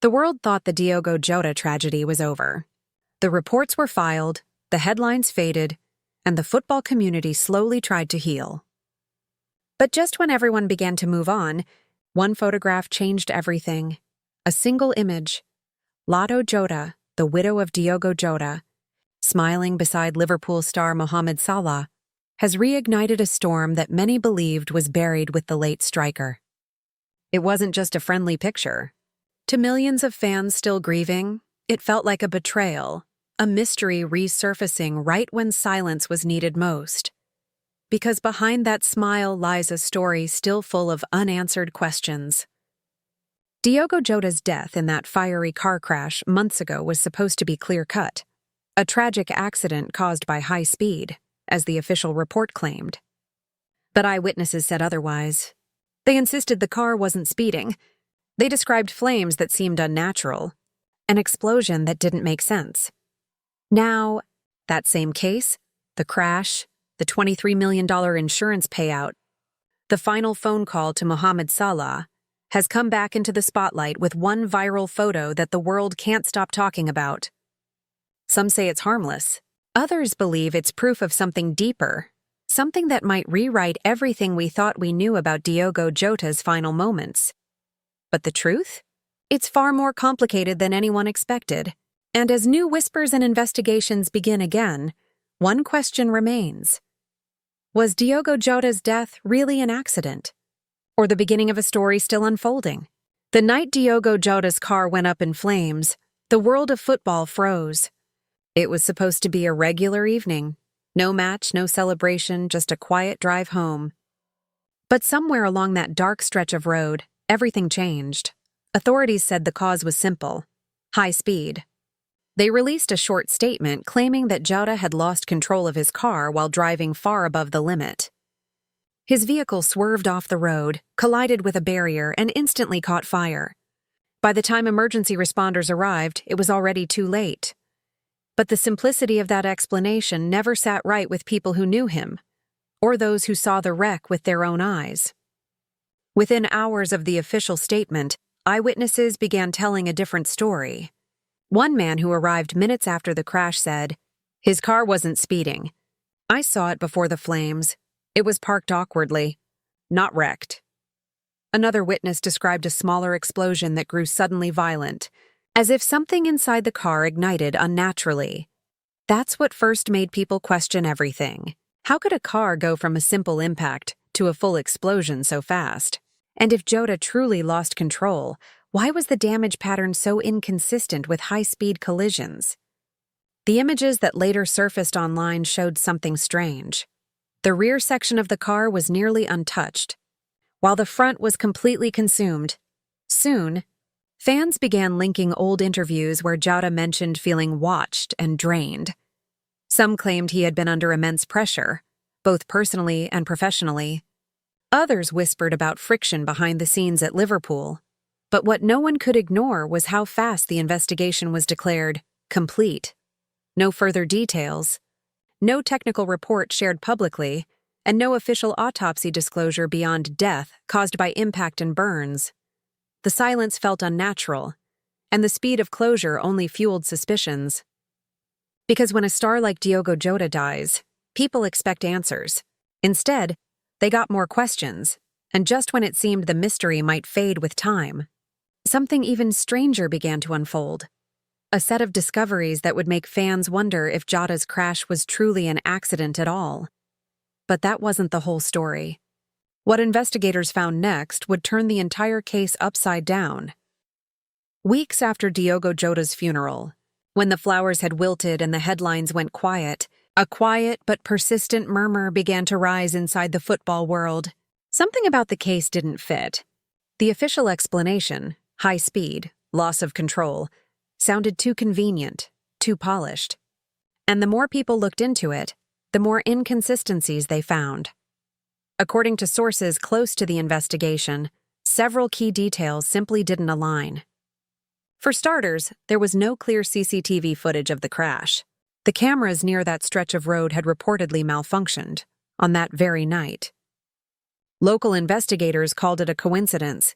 The world thought the Diogo Jota tragedy was over. The reports were filed, the headlines faded, and the football community slowly tried to heal. But just when everyone began to move on, one photograph changed everything. A single image. Lotto Jota, the widow of Diogo Jota, smiling beside Liverpool star Mohamed Salah, has reignited a storm that many believed was buried with the late striker. It wasn't just a friendly picture. To millions of fans still grieving, it felt like a betrayal, a mystery resurfacing right when silence was needed most. Because behind that smile lies a story still full of unanswered questions. Diogo Jota's death in that fiery car crash months ago was supposed to be clear-cut, a tragic accident caused by high speed, as the official report claimed. But eyewitnesses said otherwise. They insisted the car wasn't speeding. They described flames that seemed unnatural, an explosion that didn't make sense. Now, that same case, the crash, the $23 million insurance payout, the final phone call to Mohamed Salah, has come back into the spotlight with one viral photo that the world can't stop talking about. Some say it's harmless. Others believe it's proof of something deeper, something that might rewrite everything we thought we knew about Diogo Jota's final moments. But the truth? It's far more complicated than anyone expected. And as new whispers and investigations begin again, one question remains. Was Diogo Jota's death really an accident? Or the beginning of a story still unfolding? The night Diogo Jota's car went up in flames, the world of football froze. It was supposed to be a regular evening. No match, no celebration, just a quiet drive home. But somewhere along that dark stretch of road, everything changed. Authorities said the cause was simple: high speed. They released a short statement claiming that Jota had lost control of his car while driving far above the limit. His vehicle swerved off the road, collided with a barrier, and instantly caught fire. By the time emergency responders arrived, it was already too late. But the simplicity of that explanation never sat right with people who knew him, or those who saw the wreck with their own eyes. Within hours of the official statement, eyewitnesses began telling a different story. One man who arrived minutes after the crash said, "His car wasn't speeding. I saw it before the flames. It was parked awkwardly, not wrecked." Another witness described a smaller explosion that grew suddenly violent, as if something inside the car ignited unnaturally. That's what first made people question everything. How could a car go from a simple impact to a full explosion so fast? And if Jota truly lost control, why was the damage pattern so inconsistent with high-speed collisions? The images that later surfaced online showed something strange. The rear section of the car was nearly untouched, while the front was completely consumed. Soon, fans began linking old interviews where Jota mentioned feeling watched and drained. Some claimed he had been under immense pressure, both personally and professionally. Others whispered about friction behind the scenes at Liverpool. But what no one could ignore was how fast the investigation was declared complete. No further details, no technical report shared publicly, and no official autopsy disclosure beyond death caused by impact and burns. The silence felt unnatural, and the speed of closure only fueled suspicions. Because when a star like Diogo Jota dies, people expect answers. Instead, they got more questions, and just when it seemed the mystery might fade with time, something even stranger began to unfold. A set of discoveries that would make fans wonder if Jota's crash was truly an accident at all. But that wasn't the whole story. What investigators found next would turn the entire case upside down. Weeks after Diogo Jota's funeral, when the flowers had wilted and the headlines went quiet, a quiet but persistent murmur began to rise inside the football world. Something about the case didn't fit. The official explanation, high speed, loss of control, sounded too convenient, too polished. And the more people looked into it, the more inconsistencies they found. According to sources close to the investigation, several key details simply didn't align. For starters, there was no clear CCTV footage of the crash. The cameras near that stretch of road had reportedly malfunctioned on that very night. Local investigators called it a coincidence.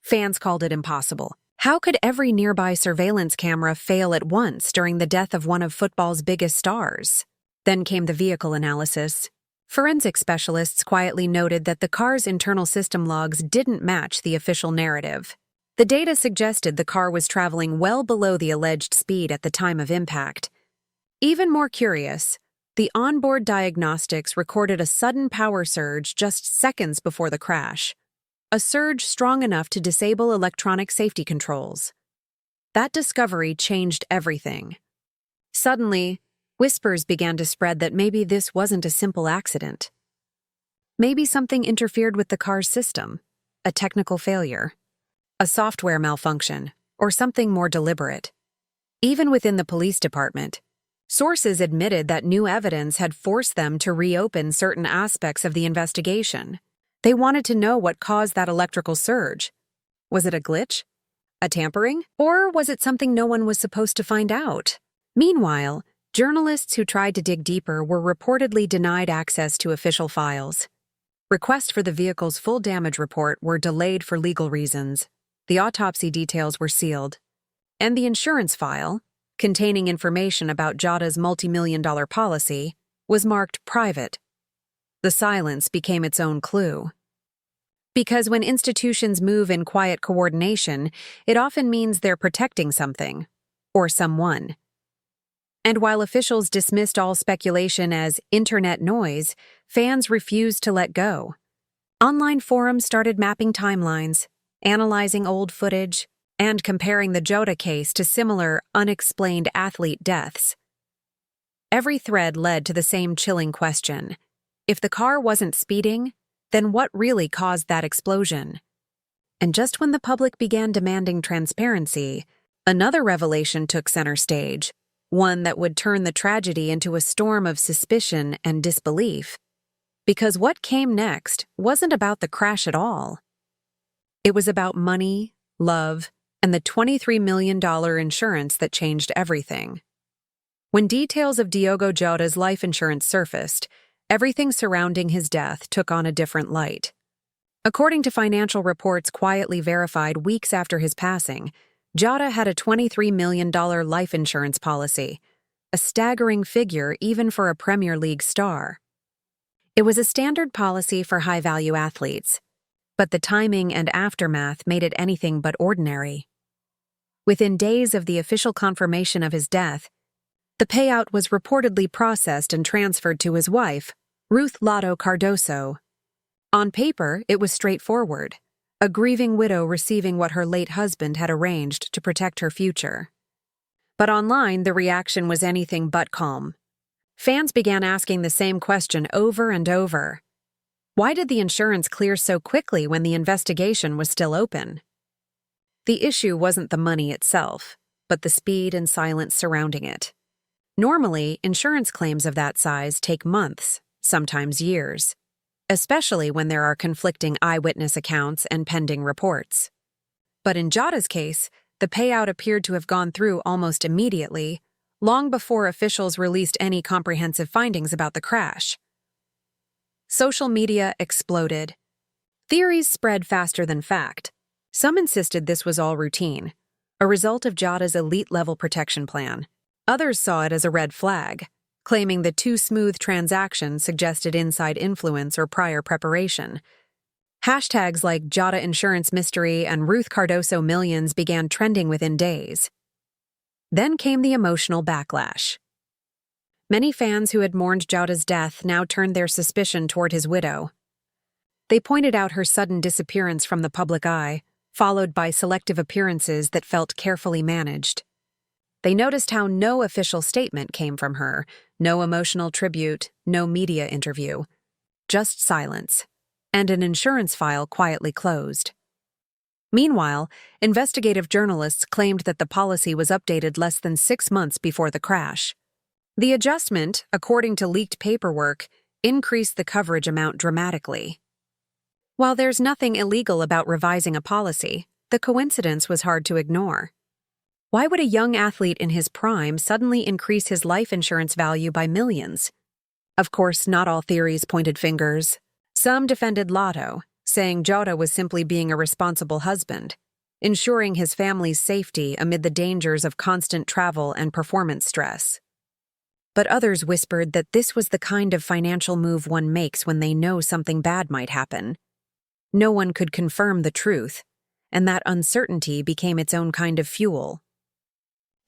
Fans called it impossible. How could every nearby surveillance camera fail at once during the death of one of football's biggest stars? Then came the vehicle analysis. Forensic specialists quietly noted that the car's internal system logs didn't match the official narrative. The data suggested the car was traveling well below the alleged speed at the time of impact. Even more curious, the onboard diagnostics recorded a sudden power surge just seconds before the crash, a surge strong enough to disable electronic safety controls. That discovery changed everything. Suddenly, whispers began to spread that maybe this wasn't a simple accident. Maybe something interfered with the car's system, a technical failure, a software malfunction, or something more deliberate. Even within the police department, sources admitted that new evidence had forced them to reopen certain aspects of the investigation. They wanted to know what caused that electrical surge. Was it a glitch? A tampering? Or was it something no one was supposed to find out? Meanwhile, journalists who tried to dig deeper were reportedly denied access to official files. Requests for the vehicle's full damage report were delayed for legal reasons. The autopsy details were sealed. And the insurance file, containing information about Jota's multi-million-dollar policy, was marked private. The silence became its own clue. Because when institutions move in quiet coordination, it often means they're protecting something, or someone. And while officials dismissed all speculation as internet noise, fans refused to let go. Online forums started mapping timelines, analyzing old footage, and comparing the Jota case to similar, unexplained athlete deaths. Every thread led to the same chilling question. If the car wasn't speeding, then what really caused that explosion? And just when the public began demanding transparency, another revelation took center stage, one that would turn the tragedy into a storm of suspicion and disbelief. Because what came next wasn't about the crash at all. It was about money, love, and the $23 million insurance that changed everything. When details of Diogo Jota's life insurance surfaced, everything surrounding his death took on a different light. According to financial reports quietly verified weeks after his passing, Jota had a $23 million life insurance policy, a staggering figure even for a Premier League star. It was a standard policy for high-value athletes, but the timing and aftermath made it anything but ordinary. Within days of the official confirmation of his death, the payout was reportedly processed and transferred to his wife, Ruth Lotto Cardoso. On paper, it was straightforward, a grieving widow receiving what her late husband had arranged to protect her future. But online, the reaction was anything but calm. Fans began asking the same question over and over. Why did the insurance clear so quickly when the investigation was still open? The issue wasn't the money itself, but the speed and silence surrounding it. Normally, insurance claims of that size take months, sometimes years, especially when there are conflicting eyewitness accounts and pending reports. But in Jota's case, the payout appeared to have gone through almost immediately, long before officials released any comprehensive findings about the crash. Social media exploded. Theories spread faster than fact. Some insisted this was all routine, a result of Jota's elite-level protection plan. Others saw it as a red flag, claiming the too-smooth transaction suggested inside influence or prior preparation. Hashtags like Jota Insurance Mystery and Ruth Cardoso Millions began trending within days. Then came the emotional backlash. Many fans who had mourned Jota's death now turned their suspicion toward his widow. They pointed out her sudden disappearance from the public eye, followed by selective appearances that felt carefully managed. They noticed how no official statement came from her, no emotional tribute, no media interview. Just silence, and an insurance file quietly closed. Meanwhile, investigative journalists claimed that the policy was updated less than 6 months before the crash. The adjustment, according to leaked paperwork, increased the coverage amount dramatically. While there's nothing illegal about revising a policy, the coincidence was hard to ignore. Why would a young athlete in his prime suddenly increase his life insurance value by millions? Of course, not all theories pointed fingers. Some defended Lotto, saying Jota was simply being a responsible husband. ensuring his family's safety amid the dangers of constant travel and performance stress. But others whispered that this was the kind of financial move one makes when they know something bad might happen. No one could confirm the truth, and that uncertainty became its own kind of fuel.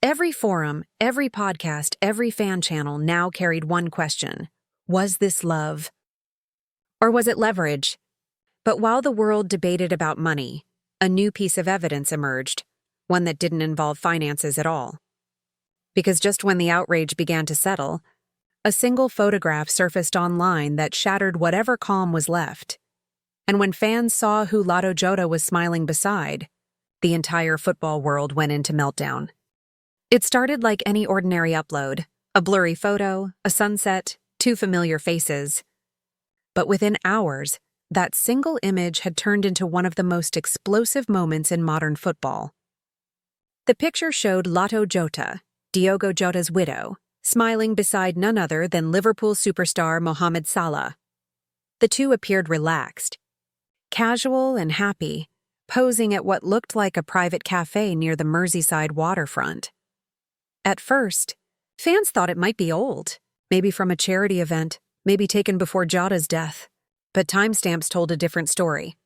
Every forum, every podcast, every fan channel now carried one question: was this love? Or was it leverage? But while the world debated about money, a new piece of evidence emerged, one that didn't involve finances at all. Because just when the outrage began to settle, a single photograph surfaced online that shattered whatever calm was left. And when fans saw who Diogo Jota was smiling beside, the entire football world went into meltdown. It started like any ordinary upload, a blurry photo, a sunset, two familiar faces. But within hours, that single image had turned into one of the most explosive moments in modern football. The picture showed Diogo Jota, Diogo Jota's widow, smiling beside none other than Liverpool superstar Mohamed Salah. The two appeared relaxed, casual and happy, posing at what looked like a private cafe near the Merseyside waterfront. At first, fans thought it might be old, maybe from a charity event, maybe taken before Jota's death. But timestamps told a different story.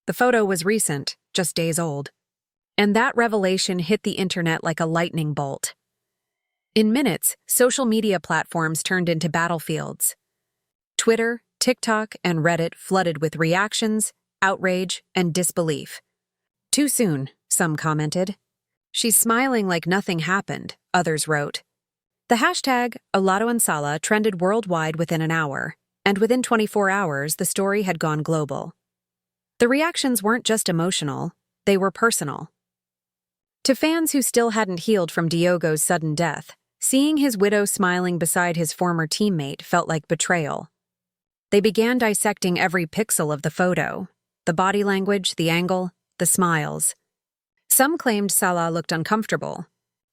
The photo was recent, just days old. And that revelation hit the internet like a lightning bolt. In minutes, social media platforms turned into battlefields. Twitter, TikTok, and Reddit flooded with reactions, outrage, and disbelief. Too soon, some commented. She's smiling like nothing happened, others wrote. The hashtag #AladoandSalah trended worldwide within an hour, and within 24 hours, the story had gone global. The reactions weren't just emotional, they were personal. To fans who still hadn't healed from Diogo's sudden death, seeing his widow smiling beside his former teammate felt like betrayal. They began dissecting every pixel of the photo, the body language, the angle, the smiles. Some claimed Salah looked uncomfortable.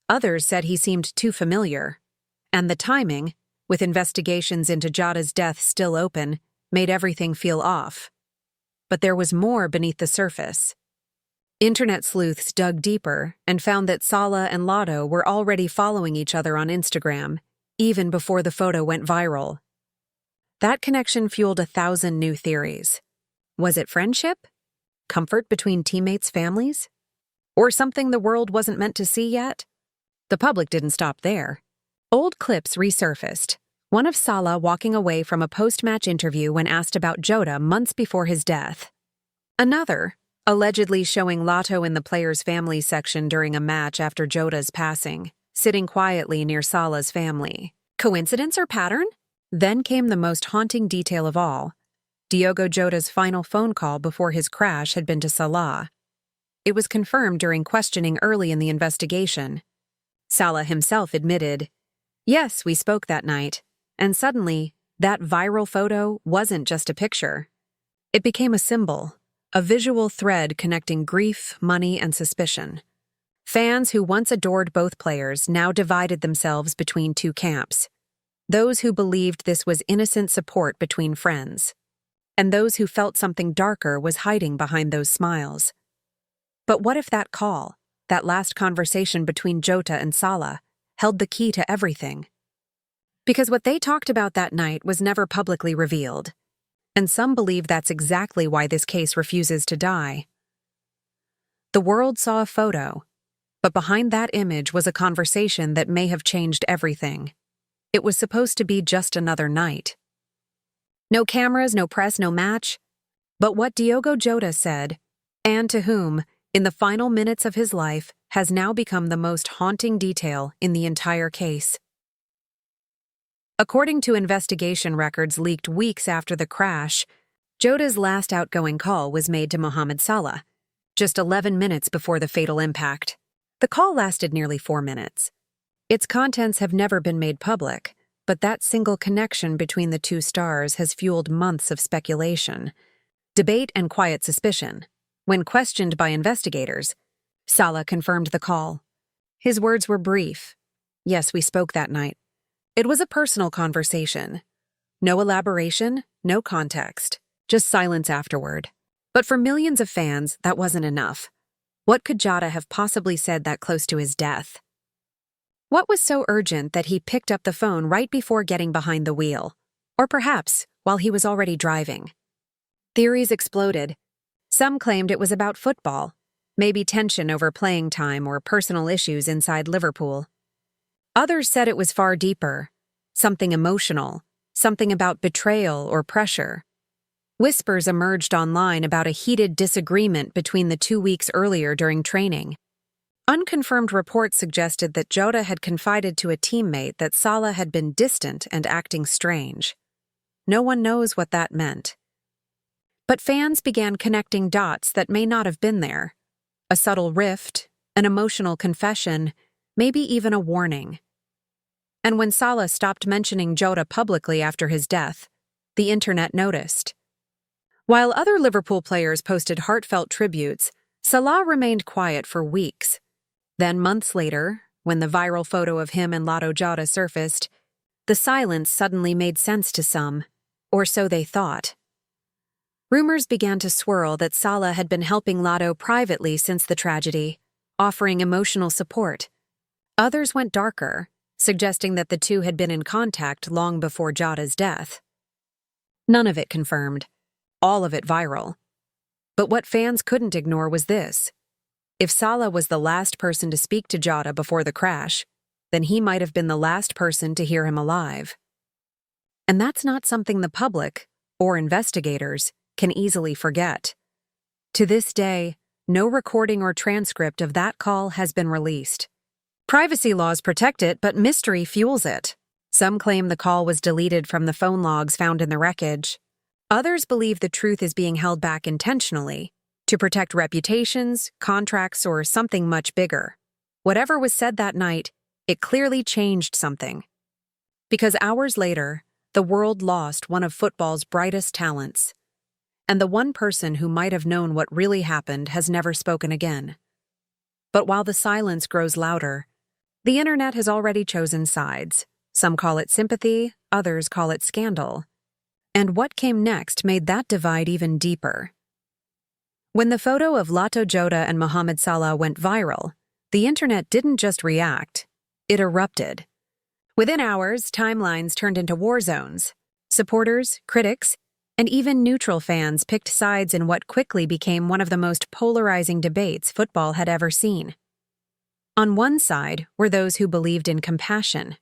Others said he seemed too familiar. And the timing, with investigations into Jota's death still open, made everything feel off. But there was more beneath the surface. Internet sleuths dug deeper and found that Salah and Lotto were already following each other on Instagram, even before the photo went viral. That connection fueled 1,000 new theories. Was it friendship? Comfort between teammates' families? Or something the world wasn't meant to see yet? The public didn't stop there. Old clips resurfaced, one of Salah walking away from a post-match interview when asked about Jota months before his death. Another, allegedly showing Lotto in the players' family section during a match after Jota's passing, sitting quietly near Salah's family. Coincidence or pattern? Then came the most haunting detail of all. Diogo Jota's final phone call before his crash had been to Salah. It was confirmed during questioning early in the investigation. Salah himself admitted, "Yes, we spoke that night." And suddenly, that viral photo wasn't just a picture. It became a symbol, a visual thread connecting grief, money, and suspicion. Fans who once adored both players now divided themselves between two camps. Those who believed this was innocent support between friends, and those who felt something darker was hiding behind those smiles. But what if that call, that last conversation between Jota and Salah, held the key to everything? Because what they talked about that night was never publicly revealed, and some believe that's exactly why this case refuses to die. The world saw a photo, but behind that image was a conversation that may have changed everything. It was supposed to be just another night. No cameras, no press, no match. But what Diogo Jota said, and to whom, in the final minutes of his life, has now become the most haunting detail in the entire case. According to investigation records leaked weeks after the crash, Jota's last outgoing call was made to Mohamed Salah, just 11 minutes before the fatal impact. The call lasted nearly 4 minutes. Its contents have never been made public, but that single connection between the two stars has fueled months of speculation, debate, and quiet suspicion. When questioned by investigators, Salah confirmed the call. His words were brief. "Yes, we spoke that night. It was a personal conversation. No elaboration, no context, just silence afterward." But for millions of fans, that wasn't enough. What could Jota have possibly said that close to his death? What was so urgent that he picked up the phone right before getting behind the wheel? Or perhaps while he was already driving? Theories exploded. Some claimed it was about football, maybe tension over playing time or personal issues inside Liverpool. Others said it was far deeper, something emotional, something about betrayal or pressure. Whispers emerged online about a heated disagreement between the 2 weeks earlier during training. Unconfirmed reports suggested that Jota had confided to a teammate that Salah had been distant and acting strange. No one knows what that meant. But fans began connecting dots that may not have been there. A subtle rift, an emotional confession, maybe even a warning. And when Salah stopped mentioning Jota publicly after his death, the internet noticed. While other Liverpool players posted heartfelt tributes, Salah remained quiet for weeks. Then months later, when the viral photo of him and Diogo Jota surfaced, the silence suddenly made sense to some, or so they thought. Rumors began to swirl that Salah had been helping Diogo privately since the tragedy, offering emotional support. Others went darker, suggesting that the two had been in contact long before Jota's death. None of it confirmed. All of it viral. But what fans couldn't ignore was this. If Salah was the last person to speak to Jota before the crash, then he might have been the last person to hear him alive. And that's not something the public, or investigators, can easily forget. To this day, no recording or transcript of that call has been released. Privacy laws protect it, but mystery fuels it. Some claim the call was deleted from the phone logs found in the wreckage. Others believe the truth is being held back intentionally, to protect reputations, contracts, or something much bigger. Whatever was said that night, it clearly changed something. Because hours later, the world lost one of football's brightest talents. And the one person who might have known what really happened has never spoken again. But while the silence grows louder, the internet has already chosen sides. Some call it sympathy, others call it scandal. And what came next made that divide even deeper. When the photo of Diogo Jota and Mohamed Salah went viral, the internet didn't just react, it erupted. Within hours, timelines turned into war zones. Supporters, critics, and even neutral fans picked sides in what quickly became one of the most polarizing debates football had ever seen. On one side were those who believed in compassion.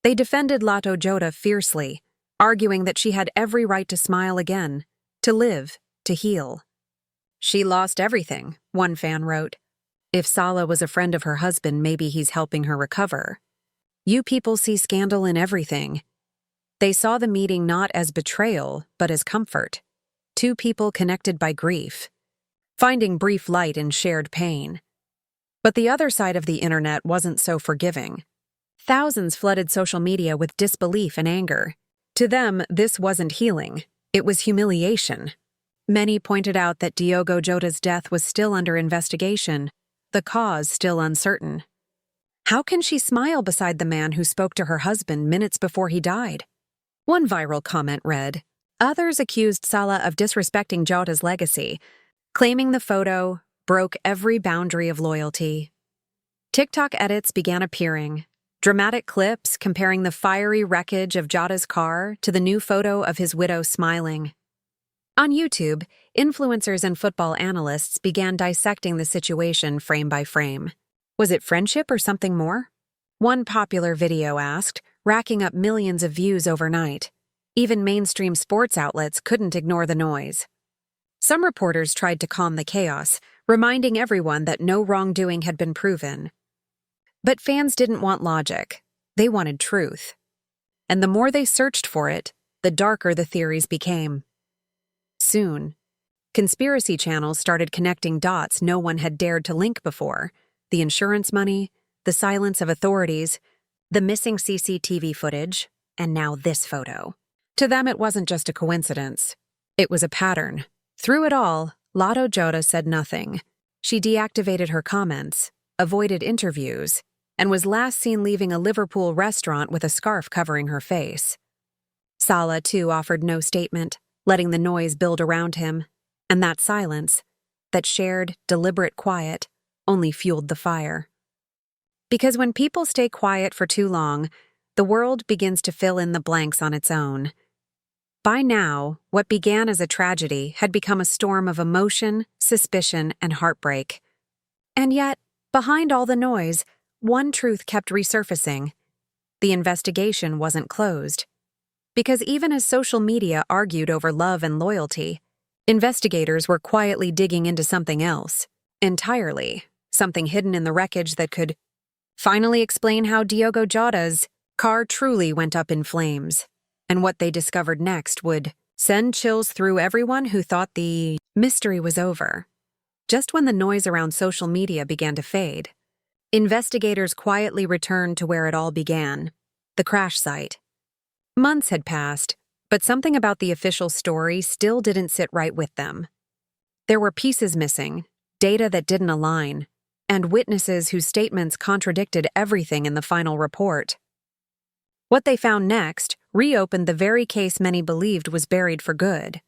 They defended Diogo Jota fiercely, arguing that she had every right to smile again, to live, to heal. She lost everything, one fan wrote. If Salah was a friend of her husband, maybe he's helping her recover. You people see scandal in everything. They saw the meeting not as betrayal, but as comfort. Two people connected by grief, finding brief light in shared pain. But the other side of the internet wasn't so forgiving. Thousands flooded social media with disbelief and anger. To them, this wasn't healing, it was humiliation. Many pointed out that Diogo Jota's death was still under investigation, the cause still uncertain. How can she smile beside the man who spoke to her husband minutes before he died? One viral comment read, others accused Salah of disrespecting Jota's legacy, claiming the photo broke every boundary of loyalty. TikTok edits began appearing, dramatic clips comparing the fiery wreckage of Jota's car to the new photo of his widow smiling. On YouTube, influencers and football analysts began dissecting the situation frame by frame. Was it friendship or something more? One popular video asked, racking up millions of views overnight. Even mainstream sports outlets couldn't ignore the noise. Some reporters tried to calm the chaos, reminding everyone that no wrongdoing had been proven. But fans didn't want logic. They wanted truth. And the more they searched for it, the darker the theories became. Soon, conspiracy channels started connecting dots no one had dared to link before. The insurance money, the silence of authorities, the missing CCTV footage, and now this photo. To them, it wasn't just a coincidence. It was a pattern. Through it all, Diogo Jota said nothing. She deactivated her comments, avoided interviews, and was last seen leaving a Liverpool restaurant with a scarf covering her face. Salah, too, offered no statement, letting the noise build around him. And that silence, that shared, deliberate quiet, only fueled the fire. Because when people stay quiet for too long, the world begins to fill in the blanks on its own. By now, what began as a tragedy had become a storm of emotion, suspicion, and heartbreak. And yet, behind all the noise, one truth kept resurfacing. The investigation wasn't closed. Because even as social media argued over love and loyalty, investigators were quietly digging into something else, entirely, something hidden in the wreckage that could finally explain how Diogo Jota's car truly went up in flames. And what they discovered next would send chills through everyone who thought the mystery was over. Just when the noise around social media began to fade, investigators quietly returned to where it all began, the crash site. Months had passed, but something about the official story still didn't sit right with them. There were pieces missing, data that didn't align, and witnesses whose statements contradicted everything in the final report. What they found next reopened the very case many believed was buried for good.